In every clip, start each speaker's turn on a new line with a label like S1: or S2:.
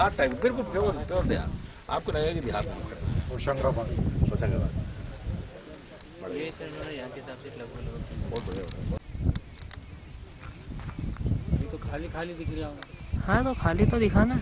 S1: देहात टाइप बिल्कुल प्योर देहात, आपको लगेगा कि देहात में होशंगाबाद।
S2: ये सर मैंने यहाँ के हिसाब से लगभग
S1: बहुत बढ़िया।
S2: ये तो खाली खाली दिख रहा हूँ।
S3: हाँ तो खाली तो दिखाना।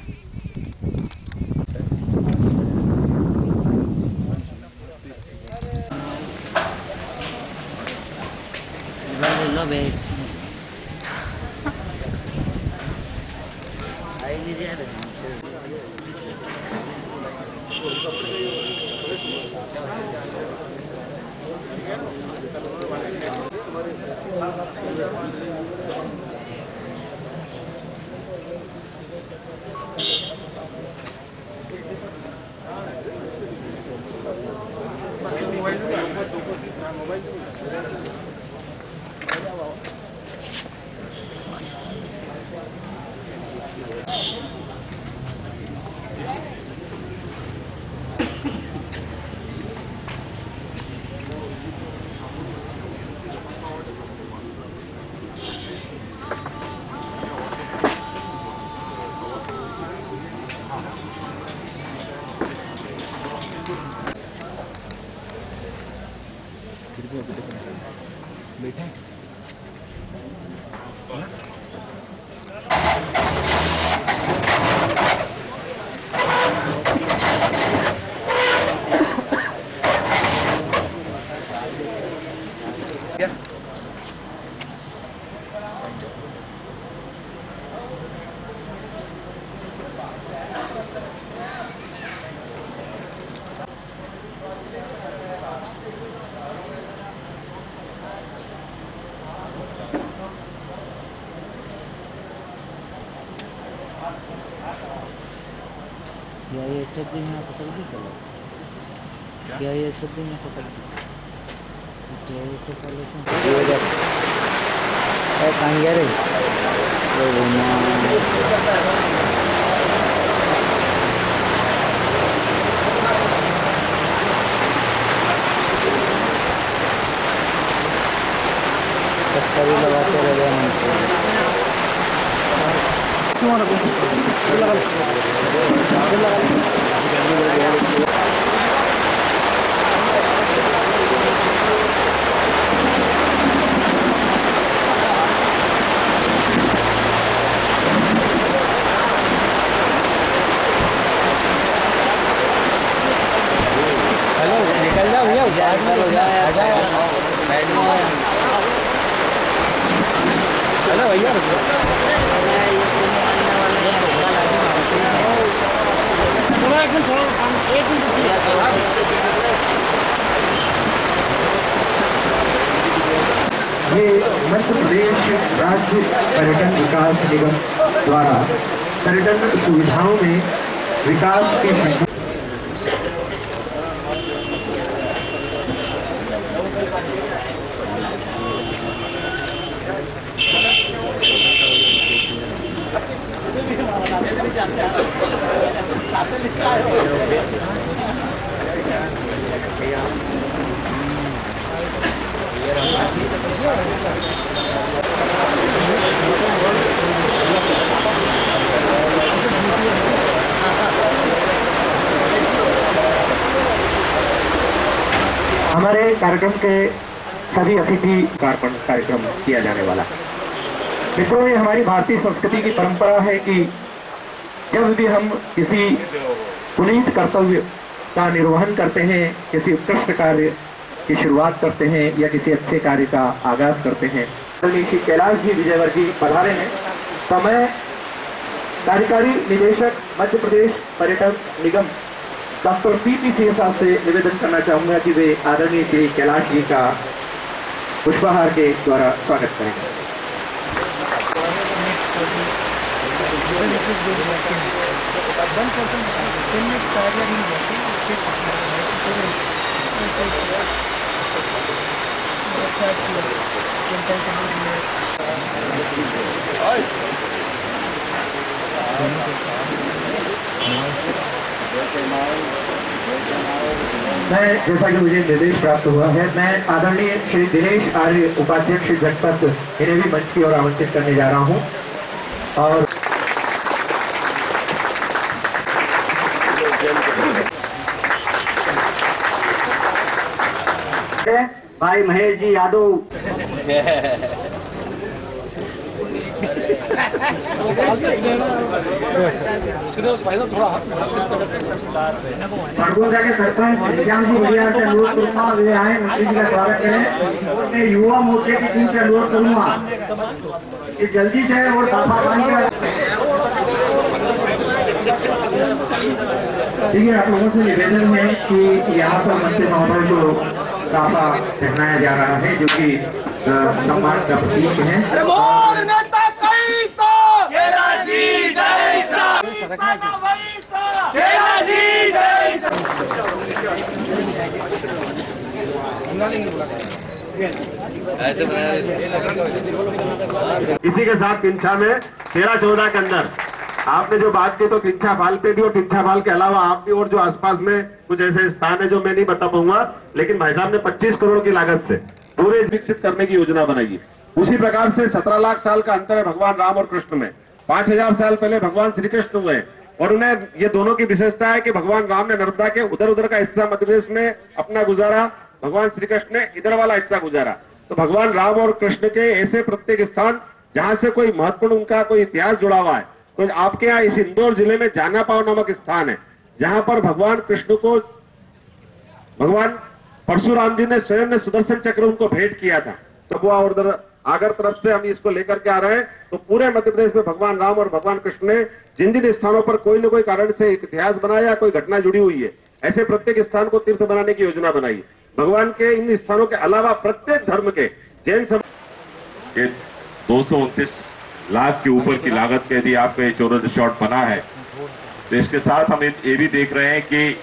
S1: बैठे
S3: क्या ये सब दिन में पकड़ दी चलो? क्या ये सब दिन में पकड़ दी? क्या ये सब पहले से? कहाँ गया रे? सभी लगाते रह गए हेलो निकल जाओ भैया, हेलो भैया
S4: ये मध्य प्रदेश राज्य पर्यटन विकास निगम द्वारा पर्यटन सुविधाओं में विकास के हमारे कार्यक्रम के सभी अतिथि कार्यक्रम किया जाने वाला। मित्रों, ये हमारी भारतीय संस्कृति की परंपरा है कि जब भी हम किसी पुनीत कर्तव्य का निर्वहन करते हैं, किसी उत्कृष्ट कार्य की शुरुआत करते हैं या किसी अच्छे कार्य का आगाज करते हैं, श्री कैलाश जी विजयवर्गीय पधारे हैं, तो मैं कार्यकारी निदेशक मध्य प्रदेश पर्यटन निगम डॉक्टर पी सिंह साहब से निवेदन करना चाहूंगा कि वे आदरणीय श्री कैलाश जी का पुष्पहार के द्वारा स्वागत करेंगे। मैं, जैसा कि मुझे निर्देश प्राप्त हुआ है, मैं आदरणीय श्री दिनेश आर्य उपाध्यक्ष जनपद इन्हें भी मंच की ओर आमंत्रित करने जा रहा हूं। और हैं भाई महेश जी यादव। भड़गोजा के सरपंच श्याम जी बढ़िया से अनुरोध करूंगा वे आए, मंत्री जी का स्वागत करें। मैं युवा मोर्चे की टीम से अनुरोध करूंगा कि जल्दी से और साफा पानी का। ठीक है, आप लोगों से निवेदन है कि यहाँ पर मंत्री महोदय को साफा पहनाया जा रहा है, जो कि सम्मान का प्रतीक है।
S5: इसी के साथ किंछा में 13-14 के अंदर आपने जो बात की, तो किंछा फाल पे भी और किंछा फाल के अलावा आप भी और जो आसपास में कुछ ऐसे स्थान है जो मैं नहीं बता पाऊंगा, लेकिन भाई साहब ने 25 करोड़ की लागत से पूरे विकसित करने की योजना बनाई है। उसी प्रकार से 17 लाख साल का अंतर है भगवान राम और कृष्ण में। 5000 साल पहले भगवान श्री कृष्ण हुए और उन्हें ये दोनों की विशेषता है कि भगवान राम ने नर्मदा के उधर का हिस्सा मध्य प्रदेश में अपना गुजारा, भगवान श्री कृष्ण ने इधर वाला हिस्सा गुजारा। तो भगवान राम और कृष्ण के ऐसे प्रत्येक स्थान जहां से कोई महत्वपूर्ण उनका कोई इतिहास जुड़ा हुआ है, तो आपके यहाँ इस इंदौर जिले में जानापाव नामक स्थान है, जहां पर भगवान कृष्ण को भगवान परशुराम जी ने स्वयं ने सुदर्शन चक्र उनको भेंट किया था। तो वो और आगर तरफ से हम इसको लेकर के आ रहे हैं। तो पूरे मध्य प्रदेश में भगवान राम और भगवान कृष्ण ने जिन जिन स्थानों पर कोई न कोई कारण से एक इतिहास बनाया, कोई घटना जुड़ी हुई है, ऐसे प्रत्येक स्थान को तीर्थ बनाने की योजना बनाई है। भगवान के इन स्थानों के अलावा प्रत्येक धर्म के जैन समाज
S6: 229 लाख के ऊपर की लागत के यदि आपका ये चौरस रिसॉर्ट बना है, तो इसके साथ हम ये भी देख रहे हैं कि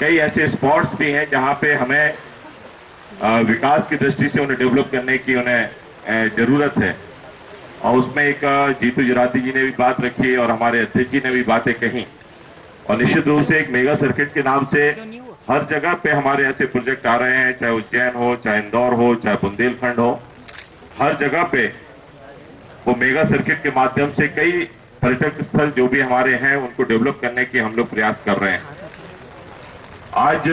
S6: कई ऐसे स्पॉट्स भी हैं जहां पे हमें विकास की दृष्टि से उन्हें डेवलप करने की उन्हें जरूरत है। और उसमें एक जीतू जराती जी ने भी बात रखी और हमारे अध्यक्ष जी ने भी बातें कही। और निश्चित रूप से एक मेगा सर्किट के नाम से हर जगह पे हमारे ऐसे प्रोजेक्ट आ रहे हैं, चाहे उज्जैन हो, चाहे इंदौर हो, चाहे बुंदेलखंड हो, हर जगह पे वो मेगा सर्किट के माध्यम से कई पर्यटक स्थल जो भी हमारे हैं उनको डेवलप करने के हम लोग प्रयास कर रहे हैं। आज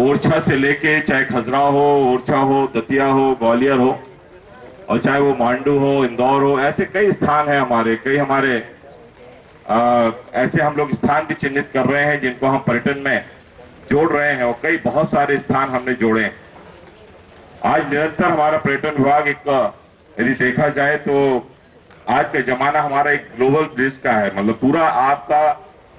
S6: ओरछा से लेके चाहे खजुराहो हो, ओरछा हो, दतिया हो, ग्वालियर हो, और चाहे वो मांडू हो, इंदौर हो, ऐसे कई स्थान हैं हमारे, कई हमारे ऐसे हम लोग स्थान भी चिन्हित कर रहे हैं जिनको हम पर्यटन में जोड़ रहे हैं, और कई बहुत सारे स्थान हमने जोड़े हैं। आज निरंतर हमारा पर्यटन विभाग यदि देखा जाए तो आज का जमाना हमारा एक ग्लोबल ब्रिज का है, मतलब पूरा आपका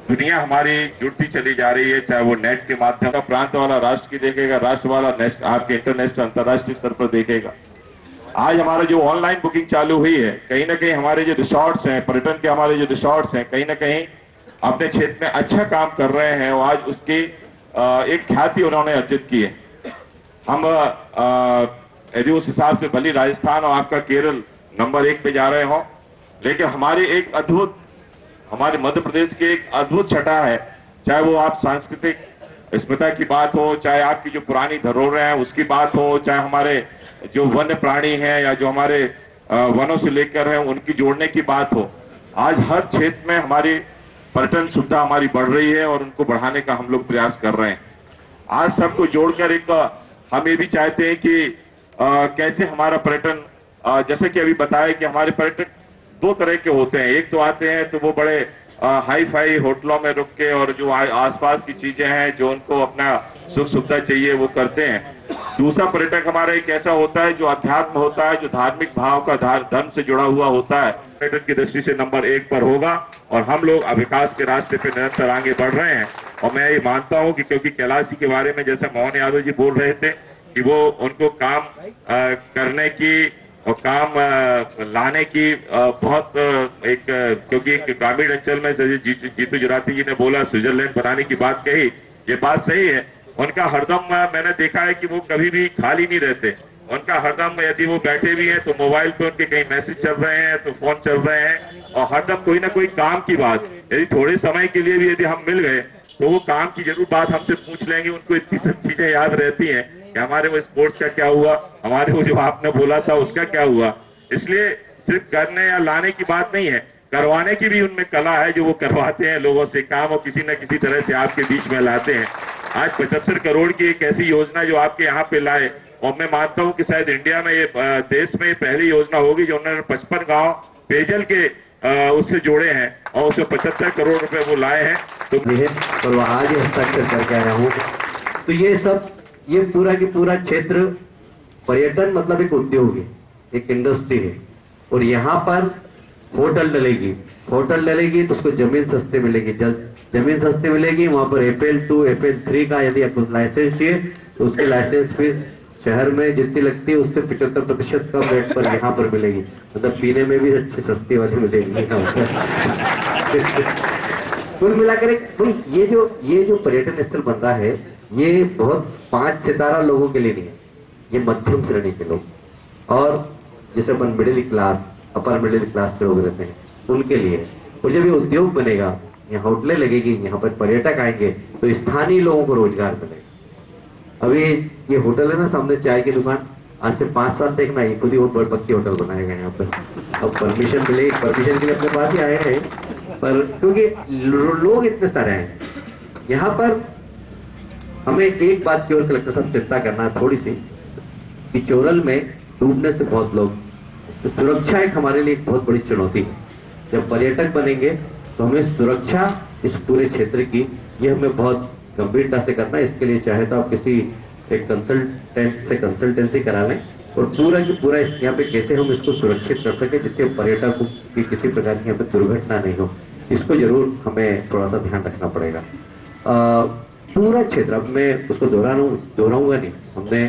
S6: दुनिया हमारी जुड़ती चली जा रही है, चाहे वो नेट के माध्यम का प्रांत वाला राष्ट्र की देखेगा, राष्ट्र वाला आपके इंटरनेशनल अंतर्राष्ट्रीय स्तर पर देखेगा। आज हमारा जो ऑनलाइन बुकिंग चालू हुई है, कहीं ना कहीं हमारे जो रिसोर्ट्स हैं, पर्यटन के हमारे जो रिसोर्ट्स हैं, कहीं ना कहीं अपने क्षेत्र में अच्छा काम कर रहे हैं और आज उसकी एक ख्याति उन्होंने अर्जित की है। हम यदि उस हिसाब से भली राजस्थान और आपका केरल नंबर 1 पे जा रहे हो, लेकिन हमारे एक अद्भुत, हमारे मध्य प्रदेश की एक अद्भुत छटा है, चाहे वो आप सांस्कृतिक अस्मिता की बात हो, चाहे आपकी जो पुरानी धरोहरें हैं उसकी बात हो, चाहे हमारे जो वन्य प्राणी हैं या जो हमारे वनों से लेकर हैं उनकी जोड़ने की बात हो। आज हर क्षेत्र में हमारी पर्यटन सुविधा हमारी बढ़ रही है और उनको बढ़ाने का हम लोग प्रयास कर रहे हैं। आज सबको जोड़कर एक हम ये भी चाहते हैं कि कैसे हमारा पर्यटन, जैसे कि अभी बताया कि हमारे पर्यटक 2 तरह के होते हैं। एक तो आते हैं तो वो बड़े हाई फाई होटलों में रुक के और जो आसपास की चीजें हैं जो उनको अपना सुख सुविधा चाहिए वो करते हैं। दूसरा पर्यटक हमारा एक ऐसा होता है जो अध्यात्म होता है, जो धार्मिक भाव का धर्म से जुड़ा हुआ होता है, पर्यटन की दृष्टि से नंबर 1 पर होगा और हम लोग विकास के रास्ते पे निरंतर आगे बढ़ रहे हैं। और मैं ये मानता हूं कि क्योंकि कैलाशी के बारे में जैसा मोहन यादव जी बोल रहे थे कि वो उनको काम करने की और काम लाने की बहुत एक, क्योंकि एक ग्रामीण अंचल में जीतू जराती जी ने बोला स्विट्जरलैंड बनाने की बात कही, ये बात सही है। उनका हरदम मैंने देखा है कि वो कभी भी खाली नहीं रहते। उनका हरदम यदि वो बैठे भी हैं तो मोबाइल पे उनके कहीं मैसेज चल रहे हैं तो फोन चल रहे हैं, और हरदम कोई ना कोई काम की बात, यदि थोड़े समय के लिए भी यदि हम मिल गए तो वो काम की जरूर बात हमसे पूछ लेंगे। उनको इतनी सब चीजें याद रहती हैं कि हमारे वो स्पोर्ट्स का क्या हुआ, हमारे वो जो आपने बोला था उसका क्या हुआ। इसलिए सिर्फ करने या लाने की बात नहीं है, करवाने की भी उनमें कला है जो वो करवाते हैं लोगों से काम और किसी न किसी तरह से आपके बीच में लाते हैं। आज 75 करोड़ की एक ऐसी योजना जो आपके यहाँ पे लाए, और मैं मानता हूँ कि शायद इंडिया में ये देश में पहली योजना होगी जो उन्होंने 55 गांव पेयजल के उससे जोड़े हैं और उसमें 75 करोड़ रुपए वो लाए हैं। तो
S5: और वह आज हस्ताक्षर करके आया हूँ। तो ये सब, ये पूरा की पूरा क्षेत्र पर्यटन मतलब एक उद्योग है, एक इंडस्ट्री है, और यहाँ पर होटल डलेगी तो उसको जमीन सस्ती मिलेगी। जमीन सस्ती मिलेगी, वहां पर FL 2 FL 3 का यदि आपको लाइसेंस चाहिए तो उसकी लाइसेंस फीस शहर में जितनी लगती है उससे 75% कम रेट पर यहाँ पर मिलेगी। मतलब पीने में भी अच्छी सस्ती वाली मिलेगी। कुल मिलाकर ये जो पर्यटन स्थल बन रहा है, ये बहुत 5 सितारा लोगों के लिए नहीं है, ये मध्यम श्रेणी के लोग, और जैसे अपन middle class, upper middle class के लोग रहते हैं, उनके लिए। और जब ये उद्योग बनेगा, यहाँ होटलें लगेगी, यहाँ पर पर्यटक आएंगे, तो स्थानीय लोगों को रोजगार मिलेगा। अभी ये होटल है ना सामने, चाय की दुकान, आज से 5 साल देखना, ये खुद ही वो बड़ी होटल बनाएगा यहाँ पर। अब परमिशन मिलेगी, परमिशन के लिए अपने पास ही आए हैं, पर क्योंकि लोग इतने सारे हैं यहाँ पर, हमें एक बात की ओर से लगता है सब चिंता करना है थोड़ी सी, कि चोरल में डूबने से बहुत लोग, तो सुरक्षा एक हमारे लिए एक बहुत बड़ी चुनौती है। जब पर्यटक बनेंगे तो हमें सुरक्षा इस पूरे क्षेत्र की, ये हमें बहुत गंभीरता से करना है। इसके लिए चाहे तो आप किसी एक कंसल्टेंट से कंसल्टेंसी करा लें, और पूरा की पूरा यहाँ पे कैसे हम इसको सुरक्षित कर सके जिससे पर्यटकों की किसी प्रकार की यहाँ पे दुर्घटना नहीं हो, इसको जरूर हमें थोड़ा सा ध्यान रखना पड़ेगा। पूरा क्षेत्र, अब मैं उसको दोहराऊंगा नहीं, हमने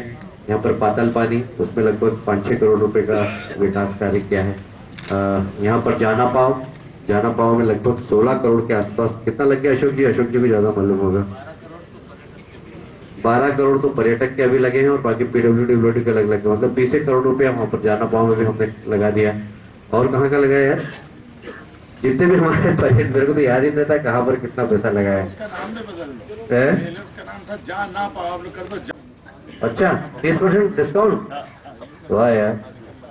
S5: यहाँ पर पाताल पानी, उसमें लगभग 5-6 करोड़ रुपए का विकास कार्य किया है। यहाँ पर जाना पाव में लगभग 16 करोड़ के आसपास, कितना लग गया अशोक जी को ज्यादा मालूम होगा। 12 करोड़ तो पर्यटक के अभी लगे हैं और बाकी PWD के अलग लगे, मतलब 20 करोड़ रुपया वहां पर जाना पाव में भी हमने लगा दिया। और कहाँ का लगाया यार, जितने भी हमारे पर्यटक, मेरे को तो याद ही नहीं था कहाँ पर कितना पैसा लगाया है। अच्छा, 30% डिस्काउंट, वाह यार,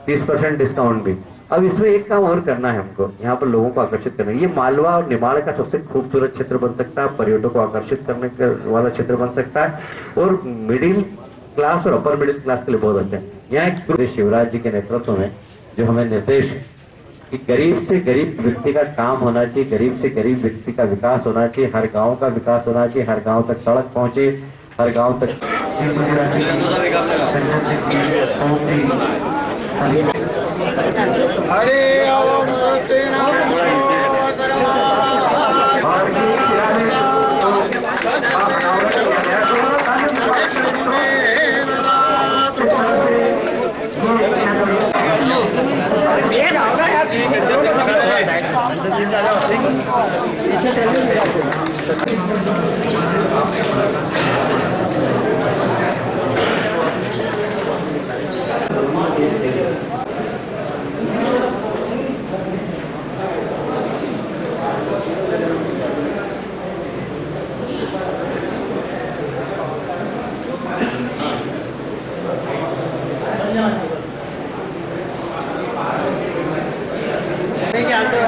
S5: 30% डिस्काउंट भी। अब इसमें एक काम और करना है हमको, यहाँ पर लोगों को आकर्षित करना है। ये मालवा और निमाड़ का सबसे खूबसूरत क्षेत्र बन सकता है, पर्यटकों को आकर्षित करने वाला क्षेत्र बन सकता है, और मिडिल क्लास और अपर मिडिल क्लास के लिए बहुत अच्छा है। यहाँ एक शिवराज जी के नेतृत्व में जो हमें निर्देश कि गरीब से गरीब व्यक्ति का काम होना चाहिए, गरीब से गरीब व्यक्ति का विकास होना चाहिए, हर गाँव का विकास होना चाहिए, हर गाँव तक सड़क पहुंचे, हर गाँव तक।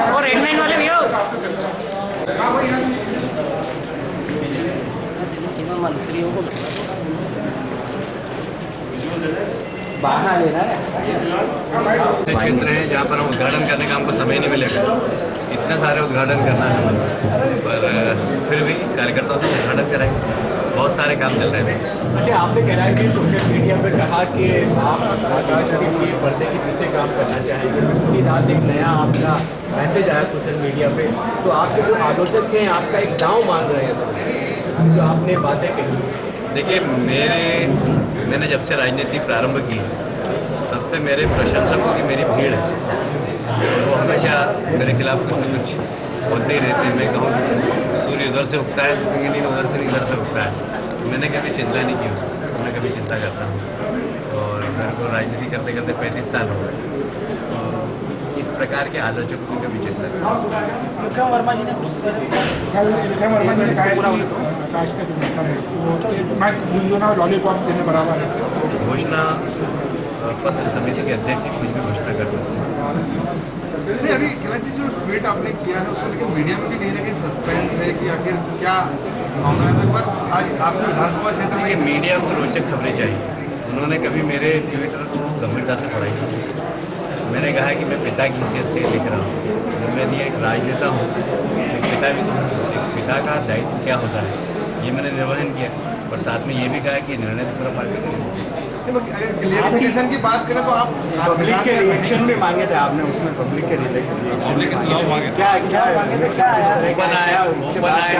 S2: और हेडलाइन वाले भैया मंत्रियों को बहाना लेना है।
S7: क्षेत्र है जहाँ पर हम उद्घाटन करने का हमको समय नहीं मिलेगा, इतने सारे उद्घाटन करना है, पर फिर भी कार्यकर्ताओं से उद्घाटन कराएंगे, बहुत सारे काम चल रहे थे।
S8: अच्छा, आपने कह रहा है कि सोशल मीडिया पर कहा कि आप आकाश के पर्दे के पीछे काम करना चाहेंगे, उसके साथ एक नया आपका मैसेज आया सोशल मीडिया पे, तो आपके जो आलोचक हैं आपका एक दांव मान रहे हैं जो आपने बातें कही।
S7: देखिए, मैंने जब से राजनीति प्रारंभ की तब से मेरे प्रशंसकों की मेरी भीड़ है, वो हमेशा मेरे खिलाफ कुछ न कुछ बोलते ही रहते हैं। मैं कहूँ सूर्य उधर से उगता है, नहीं उधर से नहीं इधर से उगता है, मैंने कभी चिंता नहीं की उसकी, मैं कभी चिंता करता हूँ। और मेरे को राजनीति करते करते 35 साल हो गए, इस प्रकार के आलोचकों की कभी चिंता नहीं।
S2: वर्मा जी ने
S7: घोषणा और पत्र समिति के अध्यक्ष की कुछ भी घोषणा कर सकते हैं।
S8: नहीं, अभी कैलाश जी जो ट्वीट आपने किया है उसको लेकर मीडिया में भी कहीं ना कहीं सस्पेंस है कि आखिर क्या भावना है, पर आज आपने विधानसभा क्षेत्र
S7: ये
S8: में
S7: मीडिया को रोचक खबरें चाहिए। उन्होंने कभी मेरे ट्विटर को गंभीरता से पढ़ाई नहीं। मैंने कहा कि मैं पिता की हैसियत से लिख रहा हूँ, मैं भी एक राजनेता हूँ, एक पिता भी तो हूँ। एक पिता का दायित्व क्या होता है ये मैंने निर्वहन किया, और साथ में ये भी कहा कि निर्णय तो पूरा पार्टी करेगी।
S8: क्लियरिफिकेशन की बात करें तो आप
S2: पब्लिक के रिएक्शन भी मांगे थे आपने, उसमें पब्लिक के रिएक्शन मांगे क्या क्या
S7: ओपन आया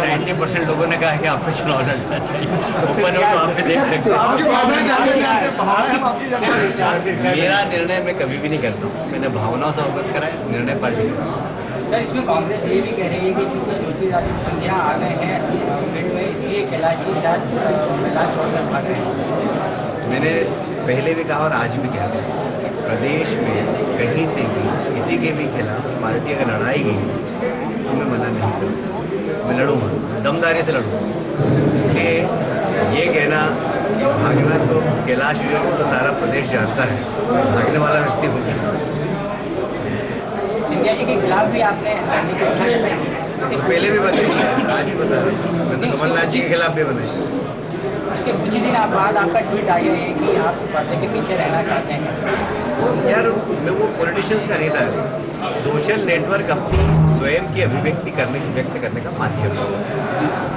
S7: 90% लोगों ने कहा कि आपको चुनाव लड़ना चाहिए। ओपन हो तो आप भी देख सकते हो। मेरा निर्णय मैं कभी भी नहीं करता हूँ, मैंने भावनाओं से अवगत कराया, निर्णय पार्टी का।
S3: सर, इसमें कांग्रेस ये भी कह रही है कि क्योंकि ज्योतिरादित्य सिंधिया आ गए हैं फिर में, इसलिए कैलाश जी शायद मैदान छोड़कर भाग रहे हैं।
S7: मैंने पहले भी कहा और आज भी कहता हूँ, प्रदेश में कहीं से भी किसी के भी खिलाफ पार्टी अगर लड़ाई गई तो मैं मना नहीं करूँगा, मैं लड़ूंगा, दमदारी से लड़ूंगा। कि ये कहना कि भागना तो कैलाश जी को तो सारा प्रदेश जानता है, भागने वाला व्यक्ति हो गया।
S3: सिंधिया जी के खिलाफ भी आपने लड़ने की इच्छा जताई,
S7: पहले भी बताई, आज भी बता रहा हूँ, मैं तो कमलनाथ जी के खिलाफ भी बनाई।
S3: उसके कुछ दिन बाद आपका ट्वीट आया है कि आप पर्दे के पीछे रहना चाहते हैं।
S7: यार मैं वो पॉलिटिशियंस का नेता है। सोशल नेटवर्क अपनी स्वयं की अभिव्यक्ति करने की व्यक्त करने का माध्यम है।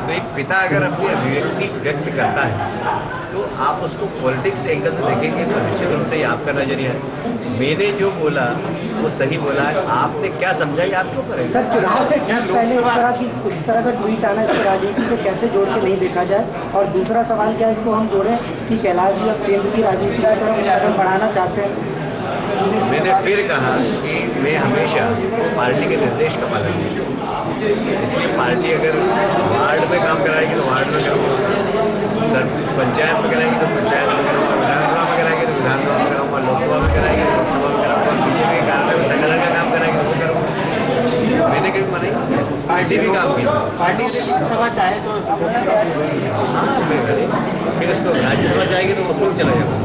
S7: तो एक पिता अगर अपनी अभिव्यक्ति व्यक्त करता है तो आप उसको पॉलिटिक्स एंगल से देखेंगे तो निश्चित रूप से ये आपका नजरिया है। मैंने जो बोला वो सही बोला है, आपने क्या समझा ये आपको करेगा।
S9: सर, चुनाव से पहले इस तरह का ट्वीट आना इसको राजनीति को कैसे जोड़ के नहीं देखा जाए? और दूसरा सवाल क्या है, इसको हम जोड़ें कि कैलाश जी अब केंद्र की राजनीति की तरफ कदम बढ़ाना चाहते हैं?
S7: मैंने फिर कहा कि मैं हमेशा पार्टी के निर्देश का पालन करूँ, इसलिए पार्टी अगर वार्ड में काम कराएगी तो वार्ड में करूँगा, पंचायत में कराएगी तो पंचायत में करूँगा, विधानसभा में कराएगी तो विधानसभा में कराऊंगा, लोकसभा में कराएगी तो लोकसभा में कराऊंगा, बीजेपी के कार्यालय में संगठन का काम कराएगी तो करूँगा। मैंने कभी मना नहीं, पार्टी भी काम की,
S9: पार्टी से सभा चाहे तो
S7: हाँ फिर उसको राज्यसभा जाएगी तो उसमें चला जाएगा।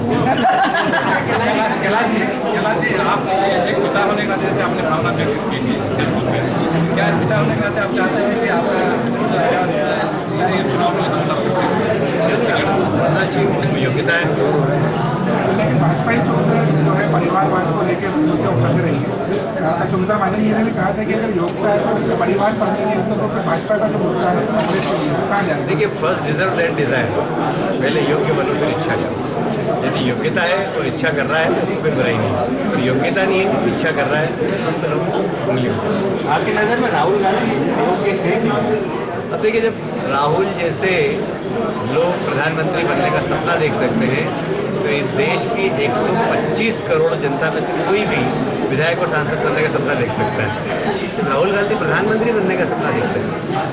S8: कैलाश जी आप एक पिता होने का जैसे आपने भावना व्यक्त की थी, क्या पिता होने का आप चाहते हैं कि आपका चुनाव में
S7: योग्यता है?
S10: लेकिन भाजपा ही जो है परिवारवाद को लेकर मुद्दे उठाते रही है। सुमित्रा महाजन जी ने भी कहा था कि अगर योग्यता है तो परिवार पढ़ने नहीं होता तो फिर भाजपा का जो मुद्दा है कांग्रेस के लिए कहाँ जाए?
S7: देखिए, फर्स्ट डिजर्व एंड डिजायर, पहले योग्य बनो फिर इच्छा करो। यदि योग्यता है और इच्छा कर रहा है तो फिर बुराई नहीं, और योग्यता नहीं है तो इच्छा कर रहा है उस तरफ उंगली।
S2: आपकी नजर में राहुल गांधी योग्य थे?
S7: अब देखिए, जब राहुल जैसे लोग प्रधानमंत्री बनने का सपना देख सकते हैं तो इस देश की 125 करोड़ जनता में से कोई भी विधायक और सांसद बनने का सपना देख सकता है। तो राहुल गांधी प्रधानमंत्री बनने का सपना देख सकते हैं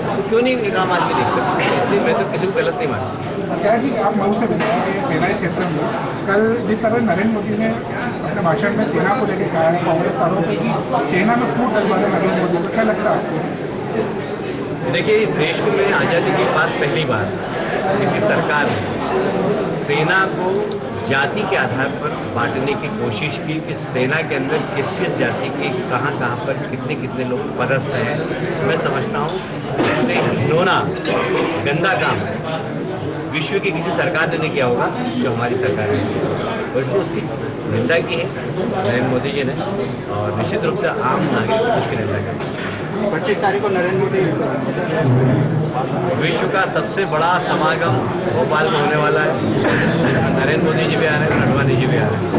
S7: तो क्यों नहीं एक आम आदमी देख सकते? इसलिए मैं तो किसी को गलत नहीं मानता।
S10: क्या जी, आप मऊ से बेलाई क्षेत्र में कल जिस तरह नरेंद्र मोदी ने अपने भाषण में सेना को लेकर कहा है, कांग्रेस आरोप है कि सेना में फूट डलवाने नरेंद्र मोदी को, क्या लगता है आपको?
S7: देखिए, इस देश को में आज़ादी के बाद पहली बार किसी सरकार ने सेना को जाति के आधार पर बांटने की कोशिश की कि सेना के अंदर किस किस जाति के कहाँ पर कितने कितने लोग पदस्थ हैं। मैं समझता हूँ इससे घिनौना गंदा काम है, विश्व की किसी सरकार ने नहीं किया होगा जो हमारी सरकार है, और इसलिए उसकी निंदा की है नरेंद्र मोदी जी ने, और निश्चित रूप से आम नागरिक उसकी निंदा की।
S2: 25 तारीख को नरेंद्र मोदी
S7: विश्व का सबसे बड़ा समागम भोपाल में होने वाला है। नरेंद्र मोदी जी भी आ रहे हैं, अडवाणी जी भी आ रहे हैं।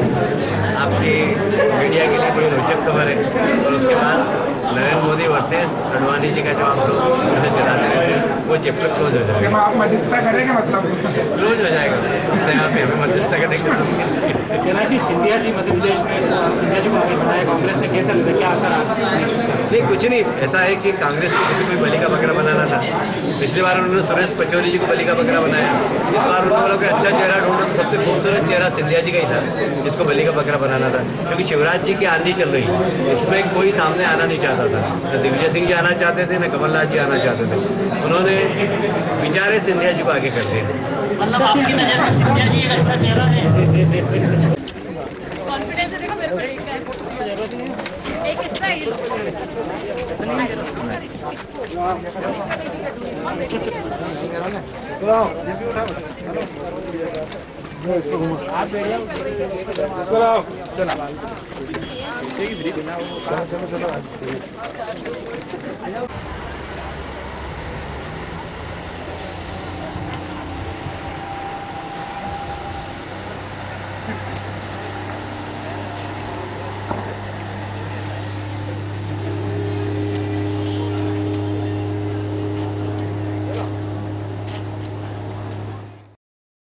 S7: आपकी मीडिया के लिए कोई रोचक खबर है, और उसके बाद नरेंद्र मोदी वर्सेस अडवाणी जी का जो आप लोग चलाते रहते हैं वो चैप्टर क्लोज हो जाएगा।
S10: आप मध्यस्थता करेंगे, मतलब
S7: क्लोज हो जाएगा उससे यहाँ पे हमें मध्यस्थता करने की।
S2: कैलाश जी, सिंधिया जी मध्य प्रदेश में सिंधिया जी को आगे बढ़ाया कांग्रेस ने, कैसा लगा, क्या असर?
S7: नहीं, कुछ नहीं। ऐसा है कि कांग्रेस को किसी को बलि का बकरा बनाना था। पिछली बार उन्होंने सुरेश पचौरी जी को बलि का बकरा बनाया। इस बार उन्होंने बोला कि अच्छा चेहरा ढूंढो, तो सबसे खूबसूरत चेहरा सिंधिया जी का ही था जिसको बलि का बकरा बनाना था, क्योंकि शिवराज जी की आंधी चल रही है, इसमें कोई सामने आना नहीं चाहता था। न दिग्विजय सिंह जी आना चाहते थे, न कमलनाथ जी आना चाहते थे। उन्होंने बेचारे सिंधिया जी को आगे कर दिया।
S9: मतलब आपकी नजर में सिंधिया जी एक अच्छा चेहरा है?
S10: चलो